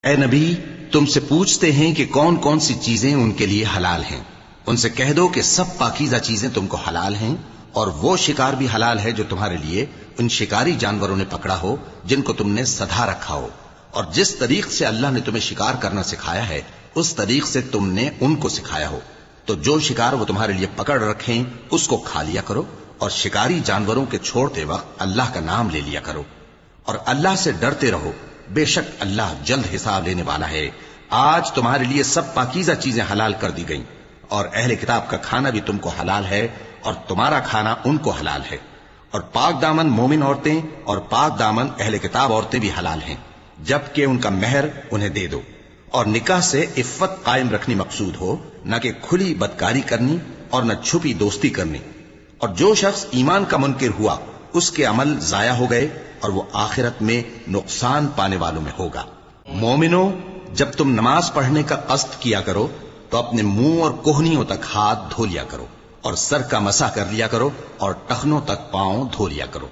اے نبی، تم سے پوچھتے ہیں کہ کون کون سی چیزیں ان کے لیے حلال ہیں۔ ان سے کہہ دو کہ سب پاکیزہ چیزیں تم کو حلال ہیں، اور وہ شکار بھی حلال ہے جو تمہارے لیے ان شکاری جانوروں نے پکڑا ہو جن کو تم نے سدھا رکھا ہو، اور جس طریق سے اللہ نے تمہیں شکار کرنا سکھایا ہے اس طریق سے تم نے ان کو سکھایا ہو۔ تو جو شکار وہ تمہارے لیے پکڑ رکھیں اس کو کھا لیا کرو، اور شکاری جانوروں کے چھوڑتے وقت اللہ کا نام لے لیا کرو، اور اللہ سے ڈرتے رہو، بے شک اللہ جلد حساب لینے والا ہے۔ آج تمہارے لیے سب پاکیزہ چیزیں حلال کر دی گئیں، اور اہل کتاب کا کھانا بھی تم کو حلال ہے اور تمہارا کھانا ان کو حلال ہے، اور پاک دامن مومن عورتیں اور پاک دامن اہل کتاب عورتیں بھی حلال ہیں، جبکہ ان کا مہر انہیں دے دو، اور نکاح سے عفت قائم رکھنی مقصود ہو، نہ کہ کھلی بدکاری کرنی اور نہ چھپی دوستی کرنی۔ اور جو شخص ایمان کا منکر ہوا اس کے عمل ضائع ہو گئے اور وہ آخرت میں نقصان پانے والوں میں ہوگا۔ مومنو، جب تم نماز پڑھنے کا قصد کیا کرو تو اپنے منہ اور کوہنیوں تک ہاتھ دھو لیا کرو، اور سر کا مسح کر لیا کرو، اور ٹخنوں تک پاؤں دھو لیا کرو،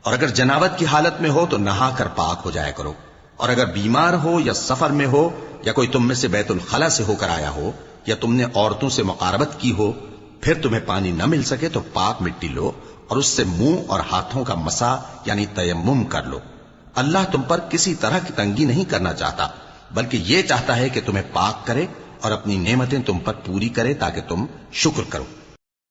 اور اگر جنابت کی حالت میں ہو تو نہا کر پاک ہو جایا کرو، اور اگر بیمار ہو یا سفر میں ہو یا کوئی تم میں سے بیت الخلا سے ہو کر آیا ہو یا تم نے عورتوں سے مقاربت کی ہو، پھر تمہیں پانی نہ مل سکے تو پاک مٹی لو اور اس سے منہ اور ہاتھوں کا مسح یعنی تیمم کر لو۔ اللہ تم پر کسی طرح کی تنگی نہیں کرنا چاہتا، بلکہ یہ چاہتا ہے کہ تمہیں پاک کرے اور اپنی نعمتیں تم پر پوری کرے تاکہ تم شکر کرو۔